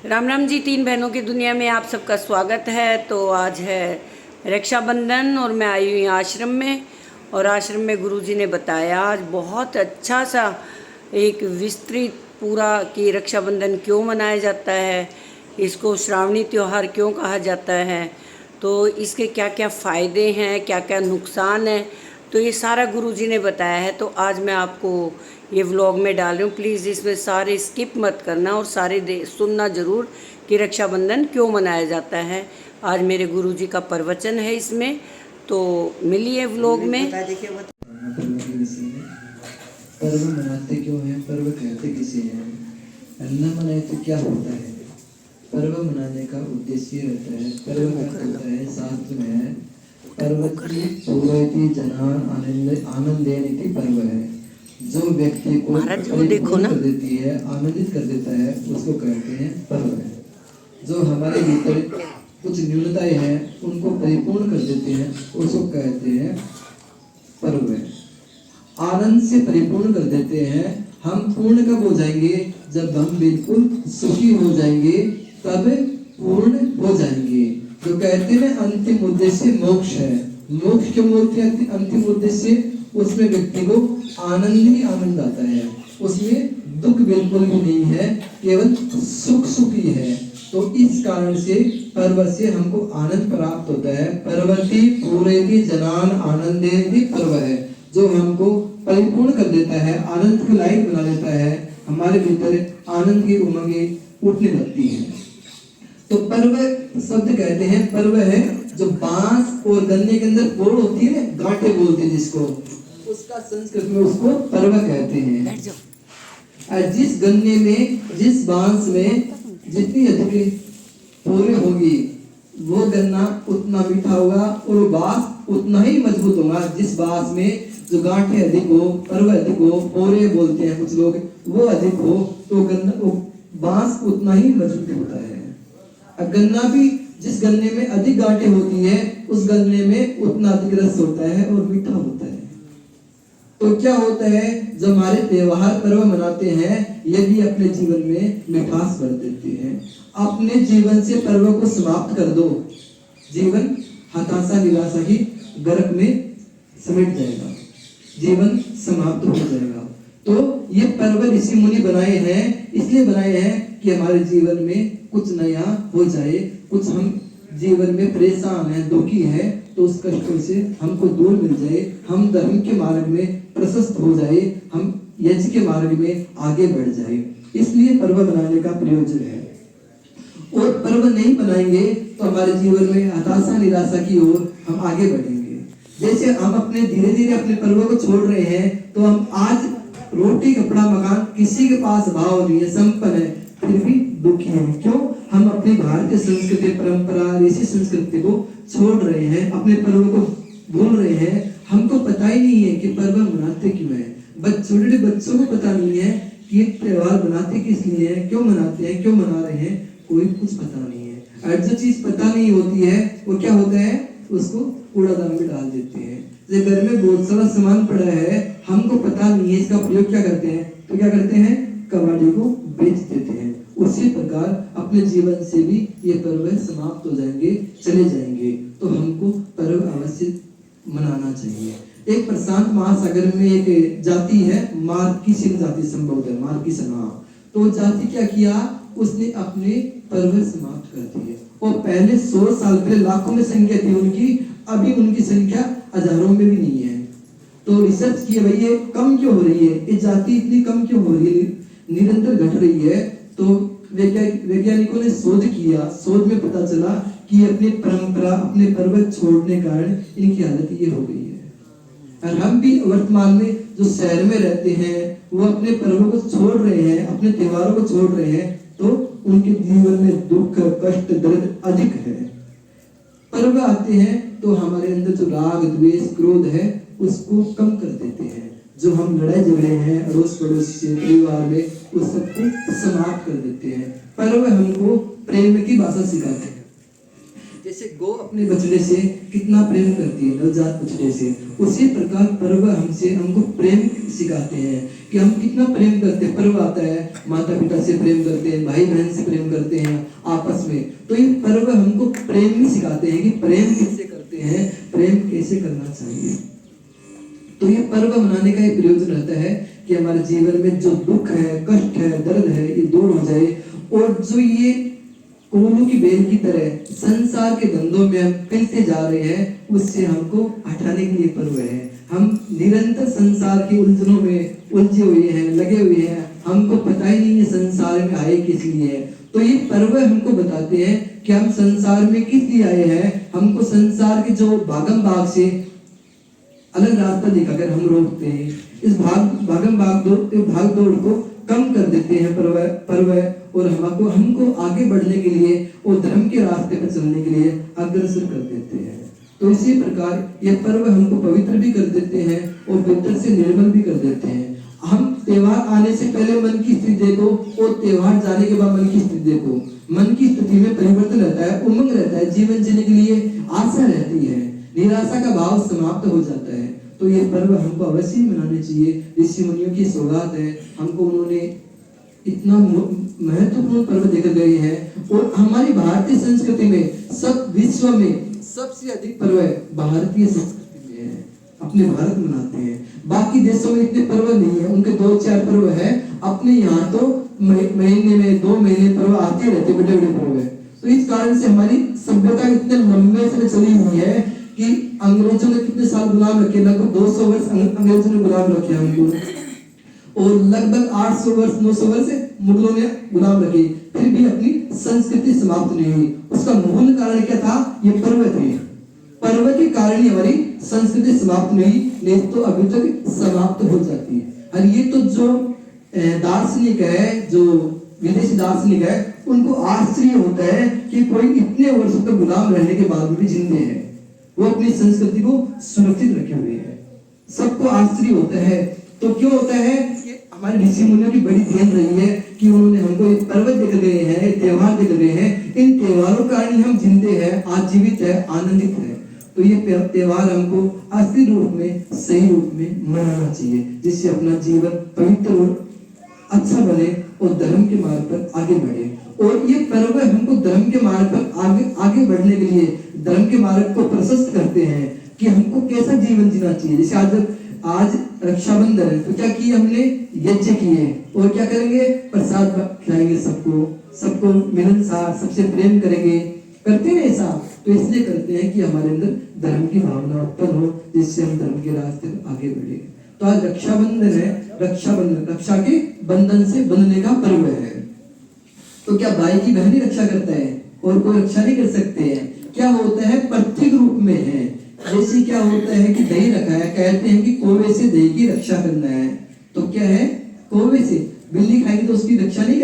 राम राम जी। तीन बहनों की दुनिया में आप सबका स्वागत है। तो आज है रक्षाबंधन और मैं आई हुई आश्रम में, और आश्रम में गुरुजी ने बताया आज बहुत अच्छा सा एक विस्तृत पूरा कि रक्षाबंधन क्यों मनाया जाता है, इसको श्रावणी त्यौहार क्यों कहा जाता है, तो इसके क्या क्या फ़ायदे हैं, क्या क्या नुकसान है, तो ये सारा गुरुजी ने बताया है। तो आज मैं आपको ये व्लॉग में डाल रही हूँ। प्लीज़ इसमें सारे स्किप मत करना और सारे सुनना ज़रूर कि रक्षाबंधन क्यों मनाया जाता है। आज मेरे गुरुजी का प्रवचन है इसमें, तो मिलिए व्लॉग में। पर्व मनाते क्यों हैं, पर्व कहते किसे हैं, न मनाए तो क्या होता है। पर्व मनाने का उद्देश्य रहता है, पर्व का होता है शास्त्र में है, पर्वती पूर्वती जनान आनंदेनिति पर्व है। जो व्यक्ति को देखो ना कर देती है, आनंदित कर देता है, उसको कहते हैं पर्व है। जो हमारे भीतर कुछ न्यूनताएं हैं उनको परिपूर्ण कर देते हैं, उसको कहते हैं पर्व है। आनंद से परिपूर्ण कर देते हैं। हम पूर्ण कब हो जाएंगे? जब हम बिल्कुल सुखी हो जाएंगे तब पूर्ण हो जाएंगे। जो कहते हैं अंतिम उद्देश्य मोक्ष है। मोक्ष क्यों बोलते हैं अंतिम उद्देश्य? उसमें व्यक्ति को आनंद ही आनंद आता है, उसमें दुख बिल्कुल भी नहीं है, केवल सुख ही है। तो इस कारण से पर्व से हमको आनंद प्राप्त होता है। पर्वती पूरेति जनान आनंदेति पर्व है, जो हमको परिपूर्ण कर देता है, आनंद के लायक बना देता है। हमारे भीतर आनंद की उमंगें उठने लगती हैं। तो पर्व शब्द कहते हैं, पर्व है जो बांस और गन्ने के अंदर पोड़ होती है, गांठे बोलते हैं जिसको, उसका संस्कृत में उसको पर्व कहते हैं। जिस गन्ने में, जिस बांस में जितनी अधिक पोरे होगी वो गन्ना उतना मीठा होगा और वो बांस उतना ही मजबूत होगा। जिस बांस में जो गांठे अधिक हो, पर्व अधिक हो, पोरे बोलते हैं कुछ लोग, वो अधिक हो तो गन्ना बांस उतना ही मजबूत होता है। गन्ना भी जिस गन्ने में अधिक गांठे होती है उस गन्ने में उतना अधिक रस होता है और मीठा होता है। तो क्या होता है, जब हमारे त्योहार पर्व मनाते हैं, यदि अपने जीवन में मिठास भर देते हैं, अपने जीवन से पर्व को समाप्त कर दो, जीवन हताशा निराशा की गर्क में समेट जाएगा, जीवन समाप्त हो जाएगा। तो ये पर्व ऋषि मुनि बनाए हैं, इसलिए बनाए हैं कि हमारे जीवन में कुछ नया हो जाए, कुछ हम जीवन में परेशान है, दुखी है, तो उस कष्टों से हमको दूर मिल जाए, हम धर्म के मार्ग में प्रशस्त हो जाए, हम यज्ञ के मार्ग में आगे बढ़ जाए। इसलिए पर्व बनाने का प्रयोजन है। और पर्व नहीं बनाएंगे तो हमारे जीवन में हताशा निराशा की ओर हम आगे बढ़ेंगे। जैसे हम अपने धीरे धीरे अपने पर्व को छोड़ रहे हैं, तो हम आज रोटी कपड़ा मकान किसी के पास भाव नहीं है, संपन्न है, फिर भी दुखी है। क्यों? हम अपनी भारतीय संस्कृति परंपरा ऋषि संस्कृति को छोड़ रहे हैं, अपने पर्व को भूल रहे हैं। हमको पता ही नहीं है कि पर्व मनाते क्यों है। छोटे बच्चों को पता नहीं है कि त्योहार मनाते किस लिए है, क्यों मनाते हैं, क्यों मना रहे हैं, कोई कुछ पता नहीं है। और जो चीज पता नहीं होती है वो क्या होता है, उसको कूड़ादान में डाल देते हैं। जैसे घर में बहुत सारा सामान पड़ा है, हमको पता नहीं है इसका प्रयोग क्या करते हैं, तो क्या करते हैं, कबाड़ी को बेच देते हैं। उसी प्रकार अपने जीवन से भी ये पर्व समाप्त हो जाएंगे, चले जाएंगे। तो हमको पर्व अवश्य मनाना चाहिए। एक प्रशांत महासागर में एक जाति है, मार्किसन जाति, संभव है मार्किसन। तो जाति क्या किया, उसने अपने पर्व समाप्त कर दिए। और पहले 100 साल पहले लाखों में संख्या थी उनकी, अभी उनकी संख्या हजारों में भी नहीं है। तो रिसर्च किया भाई ये कम क्यों हो रही है, ये जाति इतनी कम क्यों हो रही है, निरंतर घट रही है। तो वैज्ञानिकों ने शोध किया, शोध में पता चला कि अपनी परंपरा, अपने पर्व छोड़ने के कारण इनकी हालत ये हो गई है। और हम भी वर्तमान में जो शहर में रहते हैं वो अपने पर्व को छोड़ रहे हैं, अपने त्योहारों को छोड़ रहे हैं, तो उनके जीवन में दुख कष्ट दर्द अधिक है। पर्व आते हैं तो हमारे अंदर जो राग द्वेष क्रोध है उसको कम कर देते हैं। जो हम लड़ाई झगड़े हैं अड़ोस पड़ोस से, परिवार में, उस सबको समाप्त कर देते हैं। पर्व हमको प्रेम की भाषा सिखाते हैं। जैसे गौ अपने बछड़े से कितना प्रेम करती है, नवजात बछड़े से, उसी प्रकार पर्व हमको प्रेम सिखाते हैं कि हम कितना प्रेम करते हैं। पर्व आता है, माता पिता से प्रेम करते हैं, भाई बहन से प्रेम करते हैं आपस में। तो ये पर्व हमको प्रेम भी सिखाते हैं कि प्रेम कैसे करते हैं, प्रेम कैसे करना चाहिए। तो ये पर्व मनाने का एक प्रयोजन रहता है कि हमारे जीवन में जो दुख है, कष्ट है, दर्द है, ये दूर हो जाए। और जो ये कोलू की बेल की तरह संसार के धंधों में हम पिलते जा रहे हैं, उससे हमको हटाने के लिए पर्व है। हम निरंतर संसार की उलझनों में उलझे हुए हैं, लगे हुए हैं, हमको पता ही नहीं है संसार में आए किस लिए। तो ये पर्व हमको बताते हैं कि हम संसार में किस लिए आए हैं। हमको संसार के जो भागम भाग से अलग रास्ता दिखाकर हम रोकते हैं, इस भागम भाग दौड़ को कम कर देते हैं पर्व और हमको आगे बढ़ने के लिए और धर्म के रास्ते पर चलने के लिए अग्रसर कर देते हैं। तो इसी प्रकार ये पर्व हमको पवित्र भी कर देते हैं और भीतर से निर्मल भी कर देते हैं। हम त्योहार आने से पहले मन की स्थिति देखो और त्योहार जाने के बाद मन की स्थिति देखो। मन की स्थिति में परिवर्तन रहता है, उमंग रहता है, जीवन जीने के लिए आशा रहती है, निराशा का भाव समाप्त हो जाता है। तो ये पर्व हमको अवश्य मनाने चाहिए। ऋषि मुनियों की सौगात है, हमको उन्होंने इतना महत्वपूर्ण पर्व देकर गए हैं। और हमारी भारतीय संस्कृति में सब विश्व में सबसे अधिक पर्व भारतीय संस्कृति में है, अपने भारत मनाते हैं। बाकी देशों में इतने पर्व नहीं है, उनके 2-4 पर्व है। अपने यहाँ तो महीने में 2 महीने पर्व आते रहते, बड़े बड़े पर्व है। तो इस कारण से हमारी सभ्यता इतने लंबे समय चली हुई है कि अंग्रेजों ने कितने साल गुलाम रखे, लगभग 200 वर्ष अंग्रेजों ने गुलाम रखे हमको, और लगभग 800 वर्ष 900 वर्ष मुगलों ने गुलाम रखे, फिर भी अपनी संस्कृति समाप्त नहीं हुई। उसका मूल कारण क्या था? ये पर्व थे। पर्व के कारण ही हमारी संस्कृति समाप्त नहीं, नहीं तो अभी तक समाप्त हो जाती है। और ये तो जो दार्शनिक है, जो विदेशी दार्शनिक है, उनको आश्चर्य होता है कि कोई इतने वर्षों तक गुलाम रहने के बाद भी जिंदे है, वो अपनी संस्कृति को सुरक्षित रखे हुए हैं। सबको आश्चर्य होता है। तो क्यों होता है? कि हमारे ऋषि मुनियों की बड़ी देन रही है कि उन्होंने हमको एक पर्व देकर गए हैं, त्योहार देकर गए हैं। इन त्योहारों के कारण हम जिंदे हैं, आजीवित है, आनंदित है। तो ये त्योहार हमको असली रूप में, सही रूप में मनाना चाहिए, जिससे अपना जीवन पवित्र और अच्छा बने और धर्म के मार्ग पर आगे बढ़े। और ये पर्व हमको धर्म के मार्ग पर आगे बढ़ने के लिए, धर्म के मार्ग को प्रशस्त करते हैं कि हमको कैसा जीवन जीना चाहिए। जैसे आज रक्षाबंधन है, तो क्या किए हमने? यज्ञ किए। और क्या करेंगे? प्रसाद खिलाएंगे सबको मिलनसार, सबसे प्रेम करेंगे। करते हैं ऐसा, तो इसलिए करते हैं कि हमारे अंदर धर्म की भावना उत्पन्न हो, जिससे हम धर्म के रास्ते पर आगे बढ़े। तो आज रक्षाबंधन है, रक्षाबंधन रक्षा के बंधन से बंधने का पर्व है। तो क्या भाई की बहन ही रक्षा करता है और कोई रक्षा नहीं कर सकते हैं? क्या होता है? प्रत्येक रूप में है। जैसे क्या होता है कि दही रखा है, कहते हैं कि कौवे से दही की रक्षा करना है। तो क्या है? कौवे से बिल्ली खाएगी तो उसकी रक्षा नहीं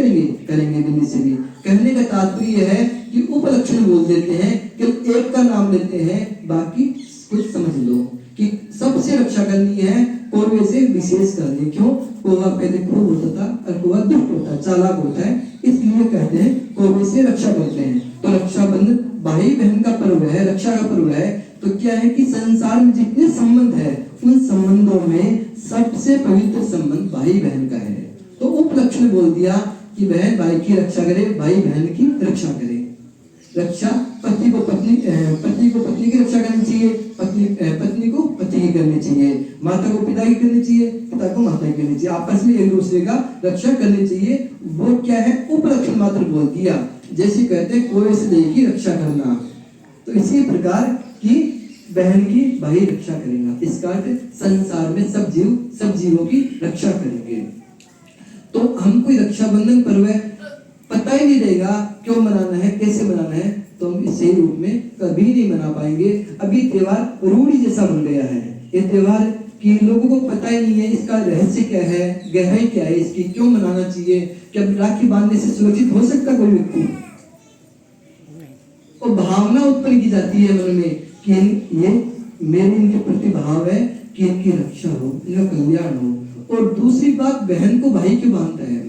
करेंगे बिल्ली से भी। कहने का तात्पर्य है कि उपलक्षण बोल देते हैं कि एक का नाम लेते हैं, बाकी कुछ समझ लो कि सबसे रक्षा करनी है, कौवे से विशेष करनी। क्यों? कौवा पहले क्रूर होता था और कौवा दुष्ट होता है, चालाक होता है, इसलिए कहते हैं कौवे से रक्षा करते हैं। तो रक्षाबंधन भाई बहन का पर्व है, रक्षा का पर्व है। तो क्या है कि संसार में जितने संबंध है, उन संबंधों में सबसे पवित्र संबंध भाई बहन का है। तो उपलक्षण बोल दिया कि बहन भाई की रक्षा करे, भाई बहन की रक्षा करे। रक्षा पति को पत्नी की रक्षा करनी चाहिए, पत्नी को पति की करनी चाहिए, माता को पिता की करनी चाहिए, पिता को माता की करनी चाहिए। आपस में एक दूसरे का रक्षा करनी चाहिए। वो क्या है? उपलक्षण मात्र बोल दिया। जैसे कहते हैं कौवे से दही की रक्षा करना, तो इसी प्रकार की बहन की भाई रक्षा करेगा। इसका अर्थ संसार में सब जीवों की रक्षा करेंगे। तो हमको रक्षाबंधन पर्व पता ही नहीं रहेगा क्यों मनाना है, कैसे मनाना है, तो हम इस सही रूप में कभी नहीं मना पाएंगे। अभी त्योहार रूढ़ी जैसा बन गया है। ये त्योहार कि लोगों को पता ही नहीं है इसका रहस्य क्या है, गहराई क्या है इसकी, क्यों मनाना चाहिए। क्या राखी बांधने से सुरक्षित हो सकता कोई व्यक्ति? और भावना उत्पन्न की जाती है मन में कि ये मेरे इनके प्रति भाव है कि इनकी रक्षा हो, इनका कल्याण हो। और दूसरी बात, बहन को भाई क्यों बांधता है?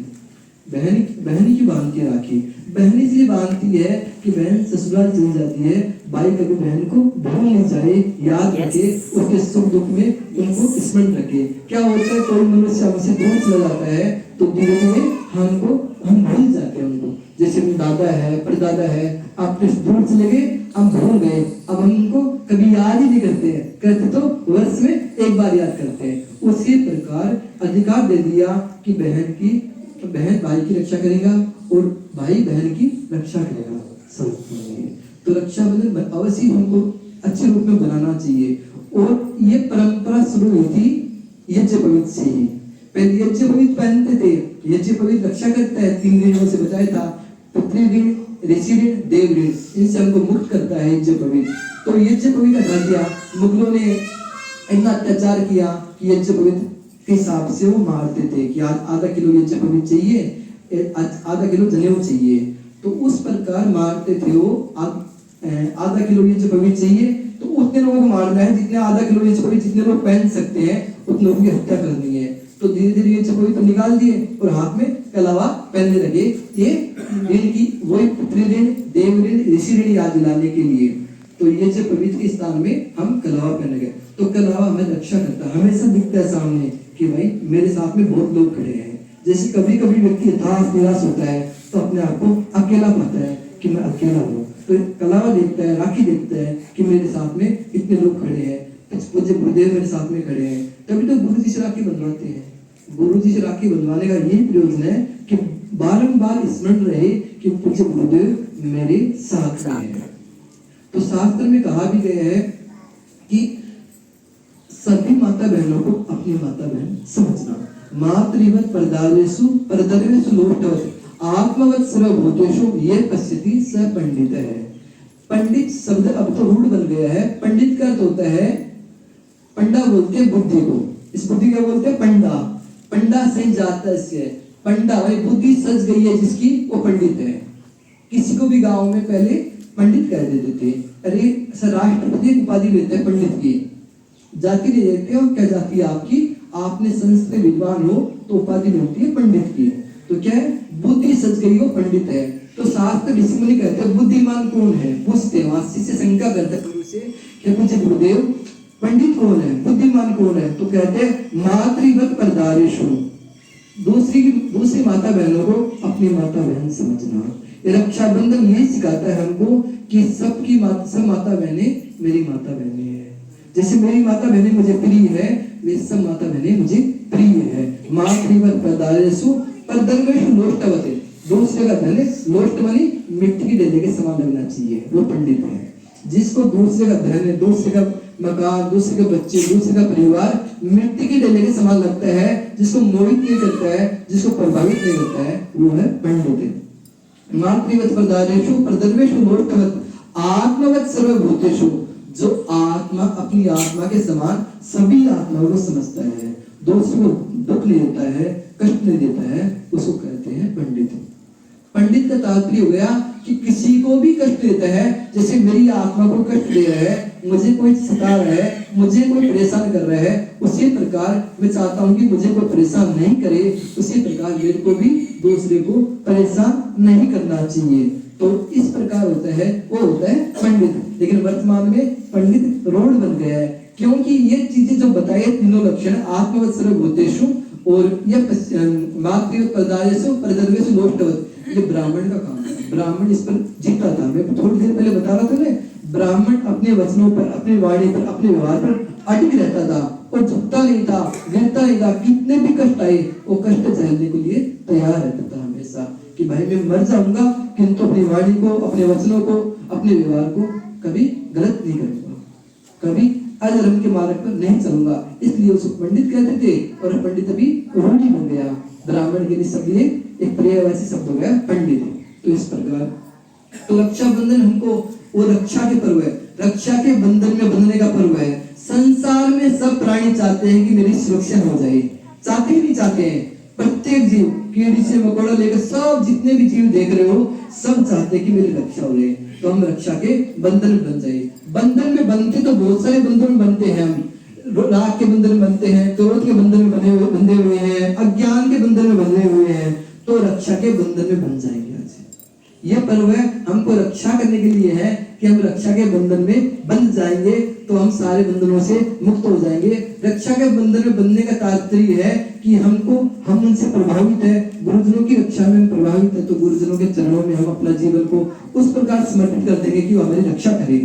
बहन की बांधती है राखी। बहन इसलिए बांधती है कि बहन ससुराल चली जाती है, भाई कभी बहन को भूल नहीं जाए, याद रखे, उसके सुख दुख में उनको स्मरण रखे। क्या होता है, कोई मनुष्य हमसे दूर चला जाता है तो धीरे धीरे हम भूल जाते हैं उनको। जैसे दादा है, परदादा है, आपने दूर चले गए, हम भूल गए, अब हम उनको कभी याद ही नहीं करते हैं, करते तो वर्ष में एक बार याद करते हैं। उसी प्रकार अधिकार दे दिया कि बहन भाई की रक्षा करेगा और भाई बहन की रक्षा करेगा। तो रक्षाबंधन अवश्य हमको अच्छे रूप में बनाना चाहिए। और ये परंपरा शुरू हुई थी यज्ञोपवीत से ही। पहले यज्ञोपवीत पहनते थे, यज्ञोपवीत रक्षा करता है, 3 ऋणों से बचाया था, पृथ्वी ऋण, ऋषि ऋण, देव ऋण, इनसे हमको मुक्त करता है यज्ञोपवीत। तो यज्ञोपवीत हटा दिया, मुगलों ने इतना अत्याचार किया कि यज्ञोपवीत के हिसाब से वो मारते थे कि आधा किलो यज्ञोपवीत चाहिए, आधा किलो जनेऊ चाहिए। तो उस प्रकार मारते थे वो, आधा किलो यज्ञोपवीत चाहिए तो उतने लोगों को मारना है, जितने आधा किलो यज्ञोपवीत जितने लोग पहन सकते हैं उतने लोगों की हत्या करनी है। तो धीरे धीरे यज्ञोपवीत निकाल दिए और हाथ में कलावा पहनने लगे। ये ऋण की वही पृथ्वी ऋण, देव ऋण, ऋषि ऋण याद दिलाने के लिए। तो यज्ञोपवीत के स्थान में हम कलावा पहन गए। तो कलावा हमें रक्षा करता है, हमेशा दिखता है सामने कि भाई मेरे साथ में बहुत लोग खड़े हैं। जैसे कभी कभी व्यक्ति हताश निराश होता है तो अपने आप को अकेला पाता है कि मैं अकेला हूँ, तो कलावा देखता है, राखी देखता है कि मेरे साथ में इतने लोग खड़े हैं, पूज्य गुरुदेव मेरे साथ में खड़े हैं। तभी तो गुरु जी से राखी बंधवाते हैं। गुरु जी से राखी बंधवाने का यही प्रयोजन है कि बारंबार स्मरण रहे कि पूज्य गुरुदेव मेरे साथ में है। तो शास्त्र में कहा भी गया है कि सभी माता बहनों को अपनी माता बहन समझना। मातृवत परदारेषु परदर्वेषु लोष्टवत् आत्मवत् सर्वभूतेषु ये पश्यति स पंडित है। पंडित शब्द अब तो रूढ़ बन गया है। पंडित का अर्थ होता है, पंडा बोलते हैं बुद्धि को, इस बुद्धि का बोलते हैं पंडा। पंडा सही जाता है इससे, पंडा भाई बुद्धि सज गई है जिसकी, वो पंडित है। किसी को भी गांव में पहले पंडित कह देते थे, अरे सर राष्ट्रपति उपाधि लेते हैं पंडित की, जाति नहीं देखते हो क्या जाति है आपकी, आपने संस्कृत विद्वान हो तो उपाधि मिलती है पंडित की। तो क्या है, बुद्धि सज गई हो पंडित है। तो शास्त्र ऋषि मुनि कहते हैं बुद्धिमान कौन है, पूछते वहां शिष्य शंका करते गुरु से कि पूछे गुरुदेव पंडित कौन है, बुद्धिमान कौन है। तो कहते हैं मातृवत परदारेषु, दूसरी माता बहनों को अपनी माता बहन समझना। रक्षाबंधन यही सिखाता है हमको कि सब माता बहनें मेरी माता बहनें हैं। जैसे मेरी माता बहनें मुझे प्रिय है, वे सब माता बहनें मुझे प्रिय है। मातृवत परदारेषु परदर्वेषु लोष्टवत्, दूसरे का धन लोष्ट मानी मिट्टी की डेले के समान लगना चाहिए, वो पंडित है। जिसको दूसरे का धन, दूसरे का मकान, दूसरे के बच्चे, दूसरे का परिवार मिट्टी के डेले के समान लगता है, जिसको मोहित नहीं करता है, जिसको प्रभावित नहीं करता है, वो है पंडित। मातृवत परदारेषु परदर्वेषु लोष्टवत् आत्मवत् सर्वभूतेषु, जो आत्मा अपनी आत्मा के समान सभी आत्माओं को समझता है, दूसरों को दुख नहीं देता है, कष्ट नहीं देता है, उसको कहते हैं पंडित। पंडित का तात्पर्य हो गया कि किसी को भी कष्ट देता है। जैसे मेरी आत्मा को कष्ट दे रहा है, मुझे कोई सता रहा है, मुझे कोई परेशान कर रहा है, उसी प्रकार मैं चाहता हूं कि मुझे कोई परेशान नहीं करे, उसी प्रकार मेरे को भी दूसरे को परेशान नहीं करना चाहिए। तो इस प्रकार होता है, वो होता है पंडित। लेकिन वर्तमान में पंडित रोड बन गया है, क्योंकि ये चीजें जो बताए तीनों लक्षण आत्मवत् सर्वभूतेषु और यह मातृवत् परदारेषु परदर्वेषु लोष्टवत्, ये ब्राह्मण का काम है। ब्राह्मण इस पर जीता था। मैं थोड़ी देर पहले बता रहा था ना, ब्राह्मण अपने वचनों पर, अपनी वाणी पर, अपने व्यवहार पर अटक रहता था और झुकता नहीं था, गिरता नहीं था। कितने भी कष्ट आए वो कष्ट झेलने के लिए तैयार रहता था हमेशा कि भाई मैं मर जाऊंगा किंतु अपनी वाणी को, अपने वचनों को, अपने व्यवहार को कभी गलत नहीं करूंगा, कभी अधर्म के मार्ग पर नहीं चलूंगा। इसलिए उसको पंडित कहते थे और पंडित अभी रूढ़ी बन गया। ब्राह्मण के लिए सब ये एक पर्यायवाची शब्द हो गया पंडित। तो इस प्रकार तो रक्षाबंधन हमको वो रक्षा के पर्व है, रक्षा के बंधन में बंधने का पर्व है। संसार में सब प्राणी चाहते हैं कि मेरी सुरक्षा हो जाए, चाहते ही नहीं चाहते हैं। प्रत्येक जीव, कीड़ी से मकोड़ा लेकर सब जितने भी जीव देख रहे हो, सब चाहते हैं कि मेरी रक्षा हो जाए। तो हम रक्षा के बंधन में बन जाए। बंधन में बनते तो बहुत सारे बंधन में बनते हैं। हम राग के बंधन में बनते हैं, क्रोध के बंधन में बंधे हुए हैं, अज्ञान के बंधन में बंधे हुए हैं। तो रक्षा के बंधन में बन जाएंगे। आज ये पर्व हमको रक्षा करने के लिए है कि हम रक्षा के बंधन में बंध जाएंगे, तो हम सारे बंधनों से मुक्त हो जाएंगे। रक्षा के बंधन में बंधने का तात्पर्य है कि हम उनसे प्रभावित है, गुरुजनों की रक्षा में हम प्रभावित है, तो गुरुजनों के चरणों में हम अपना जीवन को उस प्रकार समर्पित कर देंगे कि वो हमारी रक्षा करें।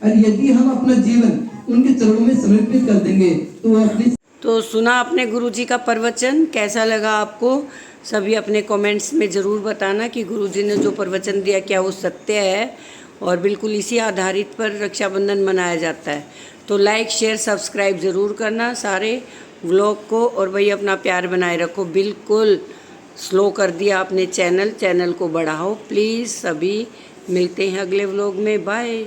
और यदि हम अपना जीवन उनके चरणों में समर्पित कर देंगे तो वो अपनी। तो सुना आपने गुरुजी का प्रवचन, कैसा लगा आपको? सभी अपने कमेंट्स में ज़रूर बताना कि गुरुजी ने जो प्रवचन दिया क्या वो सत्य है, और बिल्कुल इसी आधारित पर रक्षाबंधन मनाया जाता है। तो लाइक शेयर सब्सक्राइब ज़रूर करना सारे व्लॉग को, और भाई अपना प्यार बनाए रखो। बिल्कुल स्लो कर दिया आपने चैनल को बढ़ाओ प्लीज़। सभी मिलते हैं अगले व्लॉग में, बाय।